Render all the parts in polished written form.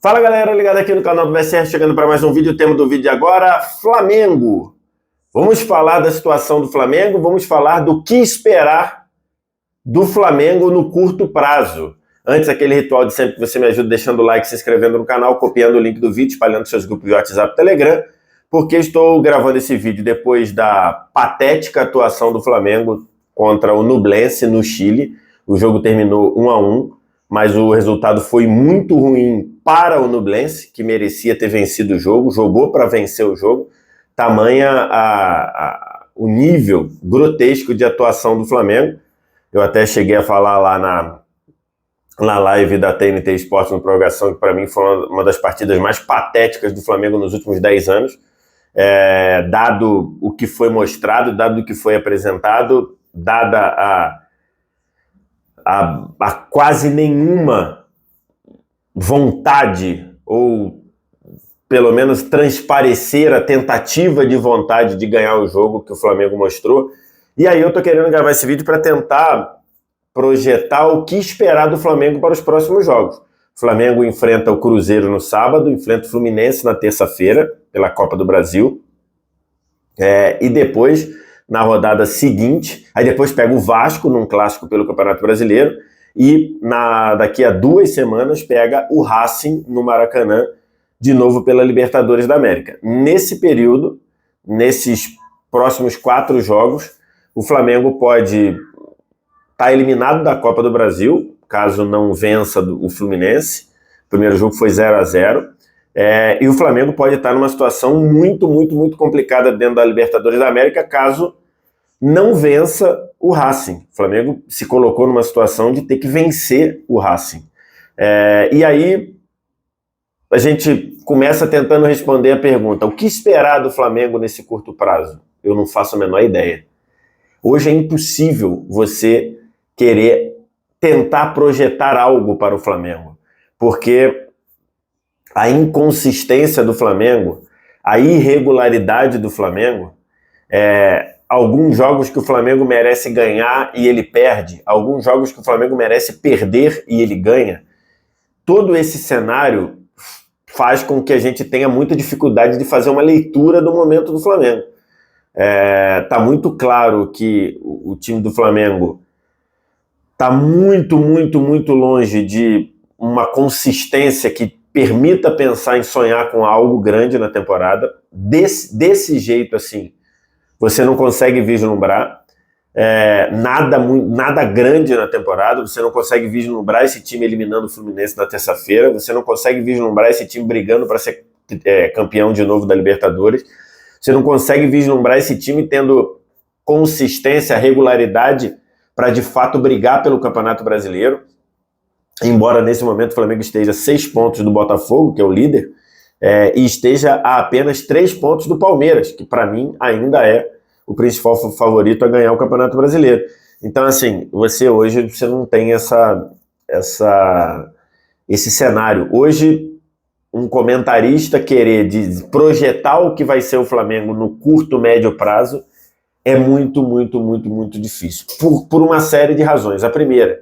Fala galera, ligado aqui no canal do VSR, chegando para mais um vídeo. O tema do vídeo agora, Flamengo. Vamos falar da situação do Flamengo, vamos falar do que esperar do Flamengo no curto prazo. Antes, aquele ritual de sempre que você me ajuda deixando o like, se inscrevendo no canal, copiando o link do vídeo, espalhando seus grupos de WhatsApp e Telegram, porque estou gravando esse vídeo depois da patética atuação do Flamengo contra o Ñublense no Chile. O jogo terminou 1-1. Mas o resultado foi muito ruim para o Ñublense, que merecia ter vencido o jogo, jogou para vencer o jogo, tamanha o nível grotesco de atuação do Flamengo. Eu até cheguei a falar lá na live da TNT Esportes no Prorrogação, que para mim foi uma das partidas mais patéticas do Flamengo nos últimos 10 anos, dado o que foi mostrado, dado o que foi apresentado, dada a quase nenhuma vontade, ou pelo menos transparecer a tentativa de vontade de ganhar o jogo que o Flamengo mostrou. E aí eu tô querendo gravar esse vídeo para tentar projetar o que esperar do Flamengo para os próximos jogos. O Flamengo enfrenta o Cruzeiro no sábado, enfrenta o Fluminense na terça-feira, pela Copa do Brasil, e depois, na rodada seguinte, aí depois pega o Vasco num clássico pelo Campeonato Brasileiro e daqui a 2 semanas pega o Racing no Maracanã, de novo pela Libertadores da América. Nesse período, nesses próximos 4 jogos, o Flamengo pode estar eliminado da Copa do Brasil, caso não vença o Fluminense. O primeiro jogo foi 0-0. E o Flamengo pode estar numa situação muito, muito, muito complicada dentro da Libertadores da América, caso não vença o Racing. O Flamengo se colocou numa situação de ter que vencer o Racing. E aí a gente começa tentando responder a pergunta: o que esperar do Flamengo nesse curto prazo? Eu não faço a menor ideia. Hoje é impossível você querer tentar projetar algo para o Flamengo, porque a inconsistência do Flamengo, a irregularidade do Flamengo, alguns jogos que o Flamengo merece ganhar e ele perde, alguns jogos que o Flamengo merece perder e ele ganha. Todo esse cenário faz com que a gente tenha muita dificuldade de fazer uma leitura do momento do Flamengo. Tá muito claro que o time do Flamengo tá muito, muito, muito longe de uma consistência que permita pensar em sonhar com algo grande na temporada. Desse jeito assim, você não consegue vislumbrar nada grande na temporada. Você não consegue vislumbrar esse time eliminando o Fluminense na terça-feira, você não consegue vislumbrar esse time brigando para ser campeão de novo da Libertadores, você não consegue vislumbrar esse time tendo consistência, regularidade para de fato brigar pelo Campeonato Brasileiro. Embora nesse momento o Flamengo esteja a 6 pontos do Botafogo, que é o líder, e esteja a apenas 3 pontos do Palmeiras, que para mim ainda é o principal favorito a ganhar o Campeonato Brasileiro. Então, assim, hoje você não tem esse cenário. Hoje, um comentarista querer projetar o que vai ser o Flamengo no curto, médio prazo é muito, muito, muito, muito difícil, por uma série de razões. A primeira: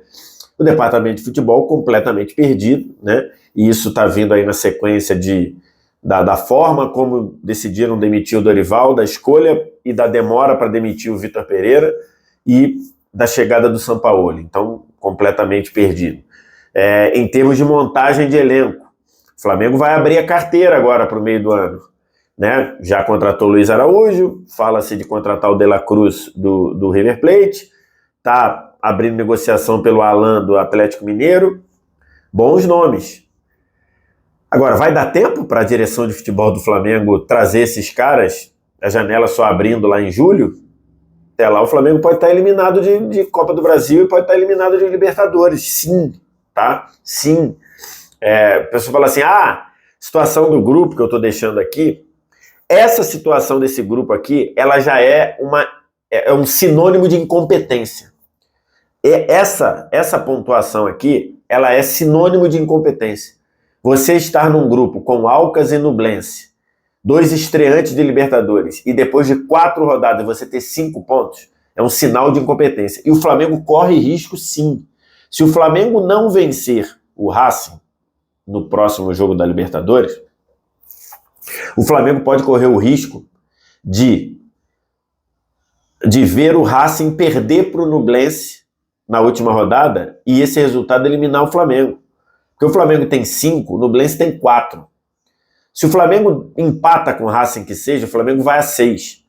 o departamento de futebol completamente perdido, né? E isso está vindo aí na sequência da forma como decidiram demitir o Dorival, da escolha e da demora para demitir o Vitor Pereira e da chegada do Sampaoli. Então, completamente perdido. Em termos de montagem de elenco, o Flamengo vai abrir a carteira agora para o meio do ano, né? Já contratou o Luiz Araújo, fala-se de contratar o De La Cruz do River Plate, tá abrindo negociação pelo Alan do Atlético Mineiro. Bons nomes. Agora, vai dar tempo para a direção de futebol do Flamengo trazer esses caras? A janela só abrindo lá em julho? Até lá o Flamengo pode estar eliminado de Copa do Brasil e pode estar eliminado de Libertadores. Sim, tá? Sim. A pessoa fala assim: situação do grupo que eu estou deixando aqui. Essa situação desse grupo aqui, ela já é um sinônimo de incompetência. Essa pontuação aqui, ela é sinônimo de incompetência. Você estar num grupo com Alcas e Ñublense, 2 estreantes de Libertadores, e depois de 4 rodadas você ter 5 pontos, é um sinal de incompetência. E o Flamengo corre risco, sim. Se o Flamengo não vencer o Racing, no próximo jogo da Libertadores, o Flamengo pode correr o risco de ver o Racing perder para o Nublense na última rodada e esse resultado eliminar o Flamengo. Porque o Flamengo tem 5, o Nublense tem 4. Se o Flamengo empata com o Racing que seja, o Flamengo vai a 6.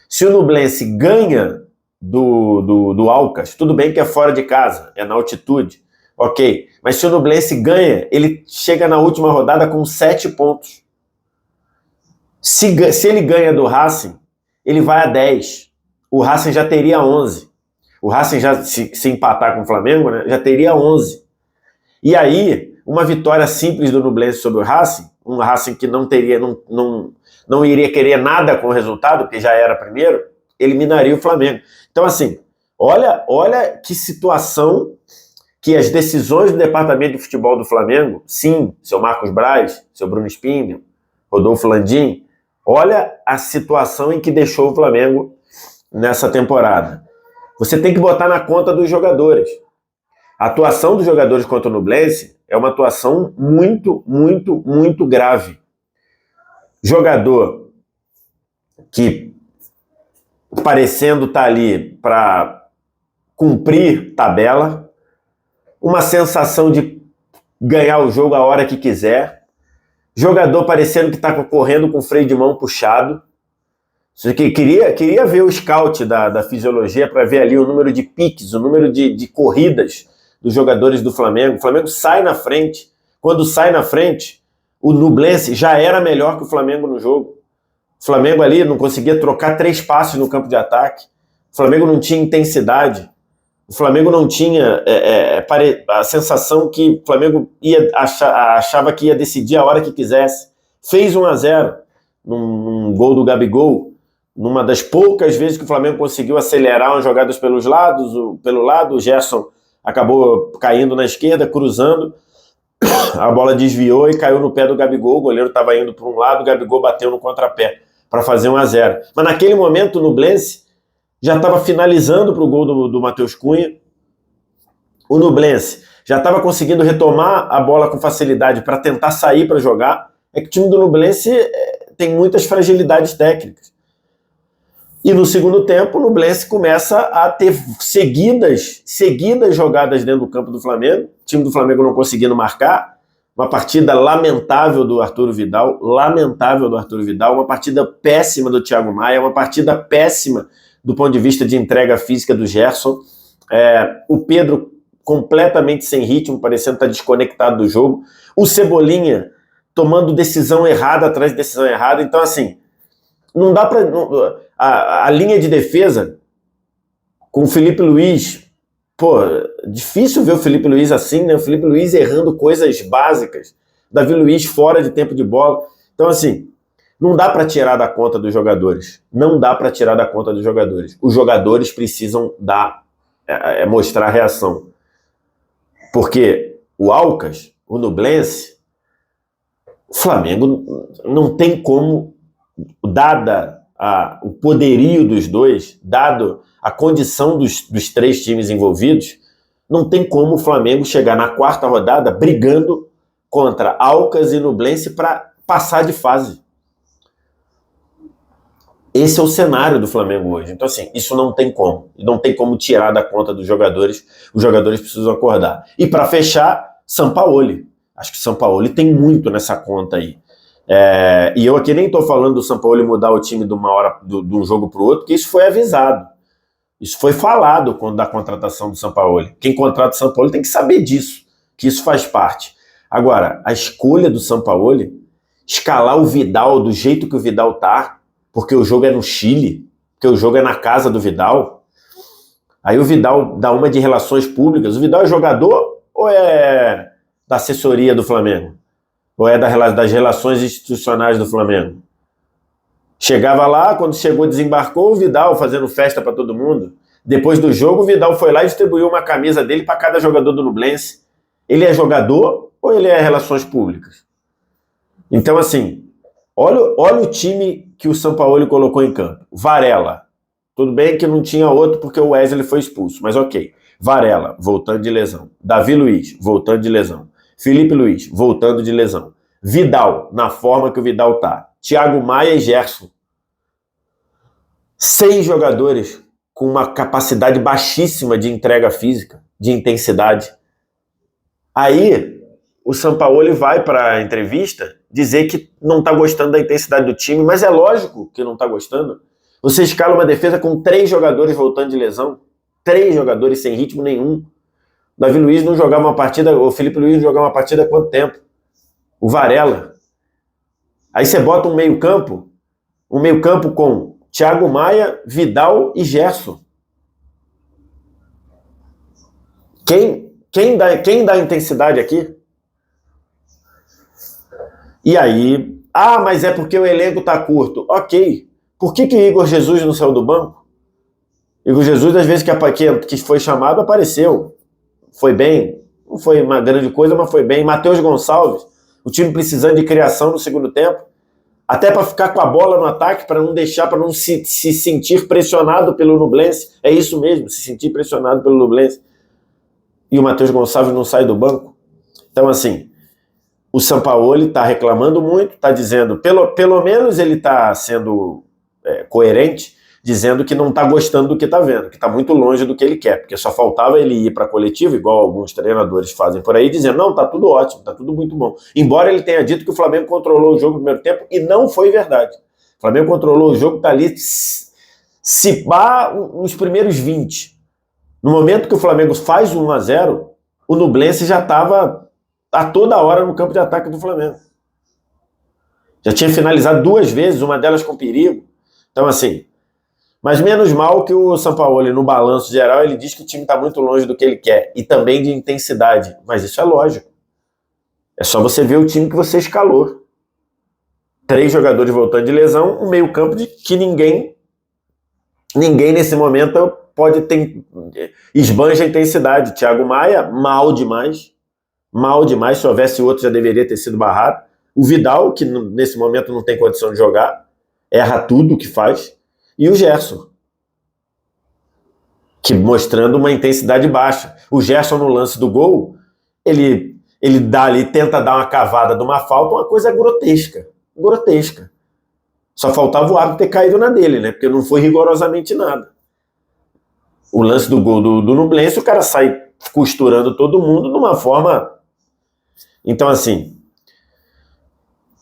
Se o Nublense ganha do Alcas, tudo bem que é fora de casa, é na altitude, ok. Mas se o Nublense ganha, ele chega na última rodada com 7 pontos. Se ele ganha do Racing, ele vai a 10. O Racing já teria 11. O Racing, já se empatar com o Flamengo, né, já teria 11. E aí, uma vitória simples do Nublense sobre o Racing, um Racing que não iria querer nada com o resultado, porque já era primeiro, eliminaria o Flamengo. Então, assim, olha que situação que as decisões do departamento de futebol do Flamengo, sim, seu Marcos Braz, seu Bruno Spindler, Rodolfo Landim, olha a situação em que deixou o Flamengo nessa temporada. Você tem que botar na conta dos jogadores. A atuação dos jogadores contra o Nublense é uma atuação muito, muito, muito grave. Jogador que parecendo estar ali para cumprir tabela, uma sensação de ganhar o jogo a hora que quiser, jogador parecendo que está correndo com o freio de mão puxado. Você queria ver o scout da fisiologia para ver ali o número de piques, o número de corridas dos jogadores do Flamengo. O Flamengo sai na frente. Quando sai na frente, o Nublense já era melhor que o Flamengo no jogo. O Flamengo ali não conseguia trocar 3 passes no campo de ataque. O Flamengo não tinha intensidade. O Flamengo não tinha a sensação que o Flamengo achava que ia decidir a hora que quisesse. Fez 1-0 num gol do Gabigol, numa das poucas vezes que o Flamengo conseguiu acelerar umas jogadas pelo lado, o Gerson acabou caindo na esquerda, cruzando, a bola desviou e caiu no pé do Gabigol, o goleiro estava indo para um lado, o Gabigol bateu no contrapé para fazer 1-0. Mas naquele momento o Nublense já estava finalizando para o gol do Matheus Cunha, o Nublense já estava conseguindo retomar a bola com facilidade para tentar sair para jogar. É que o time do Nublense tem muitas fragilidades técnicas. E no segundo tempo, o Nublense começa a ter seguidas jogadas dentro do campo do Flamengo. O time do Flamengo não conseguindo marcar. Uma partida lamentável do Arturo Vidal. Uma partida péssima do Thiago Maia. Uma partida péssima do ponto de vista de entrega física do Gerson. O Pedro completamente sem ritmo, parecendo estar desconectado do jogo. O Cebolinha tomando decisão errada atrás de decisão errada. Então, assim, não dá para... A linha de defesa com o Felipe Luiz, difícil ver o Felipe Luiz assim, né? O Felipe Luiz errando coisas básicas, Davi Luiz fora de tempo de bola. Então, assim, não dá para tirar da conta dos jogadores. Os jogadores precisam mostrar a reação. Porque o Alcas, o Nublense, o Flamengo não tem como, dada o poderio dos dois, dado a condição dos 3 times envolvidos, não tem como o Flamengo chegar na 4ª rodada brigando contra Alcas e Nublense para passar de fase. Esse é o cenário do Flamengo hoje. Então, assim, isso não tem como. Não tem como tirar da conta dos jogadores. Os jogadores precisam acordar. E para fechar, Sampaoli. Acho que o Sampaoli tem muito nessa conta aí. E eu aqui nem estou falando do Sampaoli mudar o time de uma hora, de um jogo para o outro, porque isso foi avisado. Isso foi falado quando da contratação do Sampaoli. Quem contrata o Sampaoli tem que saber disso, que isso faz parte. Agora, a escolha do Sampaoli, escalar o Vidal do jeito que o Vidal tá, porque o jogo é no Chile, porque o jogo é na casa do Vidal. Aí o Vidal dá uma de relações públicas. O Vidal é jogador ou é da assessoria do Flamengo? Ou é das relações institucionais do Flamengo? Chegava lá, quando chegou, desembarcou o Vidal fazendo festa para todo mundo. Depois do jogo, o Vidal foi lá e distribuiu uma camisa dele para cada jogador do Nublense. Ele é jogador ou ele é relações públicas? Então, assim, olha o time que o Sampaoli colocou em campo. Varela. Tudo bem que não tinha outro porque o Wesley foi expulso, mas ok. Varela, voltando de lesão. Davi Luiz, voltando de lesão. Felipe Luiz, voltando de lesão. Vidal, na forma que o Vidal tá. Thiago Maia e Gerson. 6 jogadores com uma capacidade baixíssima de entrega física, de intensidade. Aí, o Sampaoli vai para a entrevista dizer que não está gostando da intensidade do time, mas é lógico que não está gostando. Você escala uma defesa com 3 jogadores voltando de lesão, 3 jogadores sem ritmo nenhum. Davi Luiz não jogava uma partida, o Felipe Luiz não jogava uma partida há quanto tempo? O Varela. Aí você bota um meio-campo com Thiago Maia, Vidal e Gerson. Quem dá intensidade aqui? E aí, mas é porque o elenco tá curto. Ok. Por que Igor Jesus não saiu do banco? Igor Jesus, às vezes que foi chamado, apareceu. Foi bem. Não foi uma grande coisa, mas foi bem. Matheus Gonçalves, o time precisando de criação no segundo tempo. Até para ficar com a bola no ataque, para não deixar, para não se sentir pressionado pelo Nublense. É isso mesmo, se sentir pressionado pelo Nublense. E o Matheus Gonçalves não sai do banco. Então, assim, o Sampaoli está reclamando muito, está dizendo, pelo menos ele está sendo coerente, dizendo que não está gostando do que está vendo, que está muito longe do que ele quer, porque só faltava ele ir para a coletiva, igual alguns treinadores fazem por aí, dizendo, não, está tudo ótimo, está tudo muito bom. Embora ele tenha dito que o Flamengo controlou o jogo no primeiro tempo, e não foi verdade. O Flamengo controlou o jogo, está ali, se pá, nos primeiros 20. No momento que o Flamengo faz 1-0, o Nublense já estava a toda hora no campo de ataque do Flamengo. Já tinha finalizado 2 vezes, uma delas com perigo. Então, assim, mas menos mal que o Sampaoli, no balanço geral, ele diz que o time está muito longe do que ele quer, e também de intensidade. Mas isso é lógico. É só você ver o time que você escalou. 3 jogadores voltando de lesão, um meio campo de que ninguém nesse momento pode ter, esbanja a intensidade. Thiago Maia, mal demais. Se houvesse outro já deveria ter sido barrado. O Vidal, que nesse momento não tem condição de jogar, erra tudo que faz. E o Gerson, que mostrando uma intensidade baixa. O Gerson, no lance do gol, ele dá ali, tenta dar uma cavada de uma falta, uma coisa grotesca. Só faltava o árbitro ter caído na dele, né? Porque não foi rigorosamente nada. O lance do gol do Nublense, o cara sai costurando todo mundo de uma forma... Então, assim,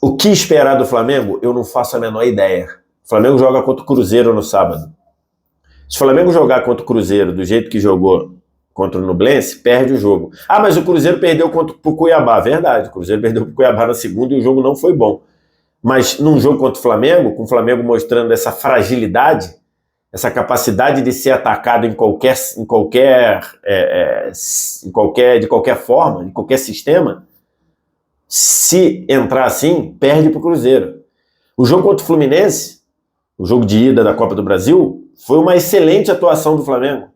o que esperar do Flamengo, eu não faço a menor ideia. O Flamengo joga contra o Cruzeiro no sábado. Se o Flamengo jogar contra o Cruzeiro do jeito que jogou contra o Nublense, perde o jogo. Mas o Cruzeiro perdeu contra o Cuiabá. Verdade, o Cruzeiro perdeu para o Cuiabá na segunda e o jogo não foi bom. Mas num jogo contra o Flamengo, com o Flamengo mostrando essa fragilidade, essa capacidade de ser atacado de qualquer forma, em qualquer sistema, se entrar assim, perde para o Cruzeiro. O jogo contra o Fluminense, o jogo de ida da Copa do Brasil, foi uma excelente atuação do Flamengo,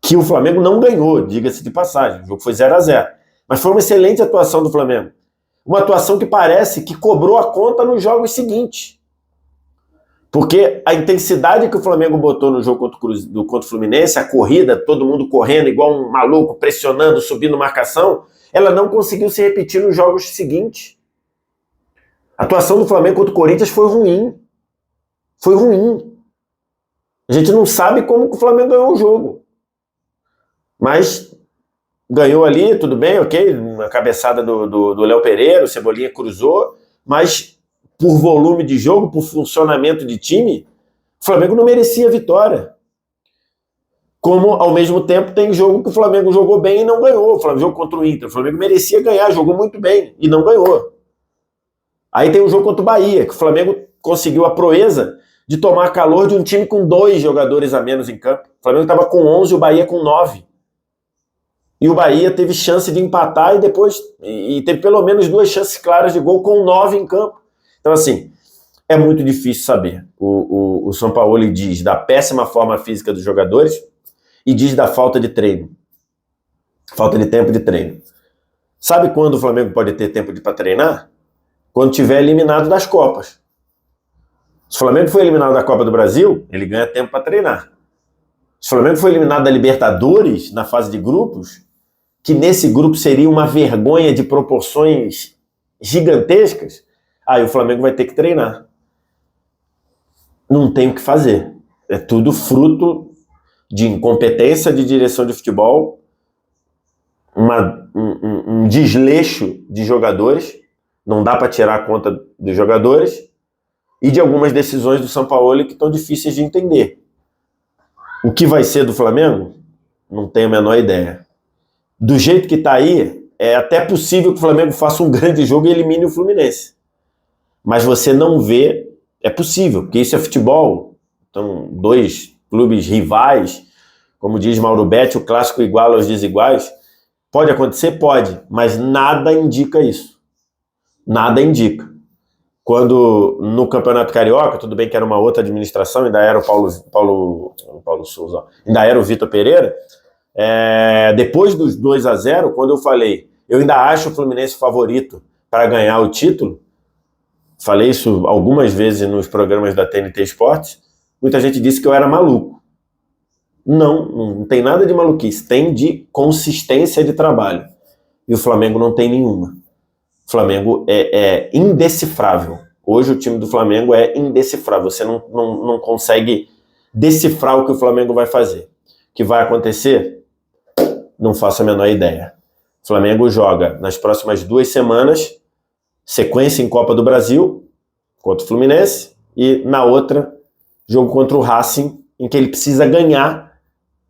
que o Flamengo não ganhou, diga-se de passagem. O jogo foi 0-0. Mas foi uma excelente atuação do Flamengo. Uma atuação que parece que cobrou a conta nos jogos seguintes. Porque a intensidade que o Flamengo botou no jogo contra o Fluminense, a corrida, todo mundo correndo igual um maluco, pressionando, subindo marcação, ela não conseguiu se repetir nos jogos seguintes. A atuação do Flamengo contra o Corinthians foi ruim. Foi ruim. A gente não sabe como que o Flamengo ganhou o jogo. Mas ganhou ali, tudo bem, ok, uma cabeçada do Léo Pereira, o Cebolinha cruzou, mas por volume de jogo, por funcionamento de time, o Flamengo não merecia vitória. Como, ao mesmo tempo, tem jogo que o Flamengo jogou bem e não ganhou. O Flamengo jogou contra o Inter. O Flamengo merecia ganhar, jogou muito bem e não ganhou. Aí tem o jogo contra o Bahia, que o Flamengo conseguiu a proeza de tomar calor de um time com 2 jogadores a menos em campo. O Flamengo estava com 11 e o Bahia com 9. E o Bahia teve chance de empatar e depois teve pelo menos 2 chances claras de gol com 9 em campo. Então, assim, é muito difícil saber. O Sampaoli diz da péssima forma física dos jogadores e diz da falta de treino. Falta de tempo de treino. Sabe quando o Flamengo pode ter tempo para treinar? Quando tiver eliminado das Copas. Se o Flamengo for eliminado da Copa do Brasil, ele ganha tempo para treinar. Se o Flamengo for eliminado da Libertadores, na fase de grupos, que nesse grupo seria uma vergonha de proporções gigantescas, aí o Flamengo vai ter que treinar. Não tem o que fazer. É tudo fruto de incompetência de direção de futebol, um desleixo de jogadores, não dá para tirar a conta dos jogadores, e de algumas decisões do São Paulo que estão difíceis de entender. O que vai ser do Flamengo? Não tenho a menor ideia. Do jeito que está aí, é até possível que o Flamengo faça um grande jogo e elimine o Fluminense. Mas você não vê, é possível, porque isso é futebol. Então, dois clubes rivais, como diz Mauro Betti, o clássico iguala aos desiguais. Pode acontecer? Pode, mas nada indica isso. Nada indica. Quando no Campeonato Carioca, tudo bem que era uma outra administração, ainda era o Paulo Souza, ainda era o Vitor Pereira, depois dos 2-0, quando eu falei, eu ainda acho o Fluminense favorito para ganhar o título, falei isso algumas vezes nos programas da TNT Esportes, muita gente disse que eu era maluco. Não tem nada de maluquice, tem de consistência de trabalho. E o Flamengo não tem nenhuma. O Flamengo é indecifrável. Hoje o time do Flamengo é indecifrável. Você não consegue decifrar o que o Flamengo vai fazer. O que vai acontecer? Não faço a menor ideia. O Flamengo joga nas próximas 2 semanas, sequência em Copa do Brasil, contra o Fluminense, e na outra, jogo contra o Racing, em que ele precisa ganhar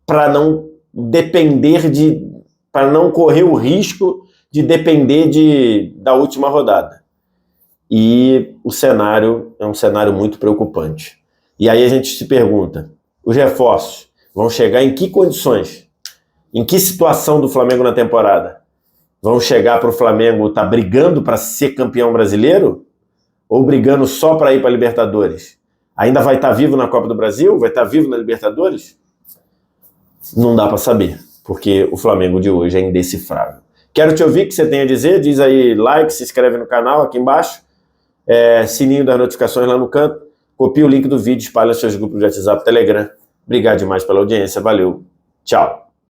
para não para não correr o risco de depender da última rodada. E o cenário é um cenário muito preocupante. E aí a gente se pergunta, os reforços vão chegar em que condições? Em que situação do Flamengo na temporada? Vão chegar para o Flamengo estar brigando para ser campeão brasileiro? Ou brigando só para ir para a Libertadores? Ainda vai estar vivo na Copa do Brasil? Vai estar vivo na Libertadores? Não dá para saber, porque o Flamengo de hoje é indecifrável. Quero te ouvir o que você tem a dizer, diz aí like, se inscreve no canal aqui embaixo, sininho das notificações lá no canto, copia o link do vídeo, espalha nos seus grupos de WhatsApp, Telegram. Obrigado demais pela audiência, valeu, tchau.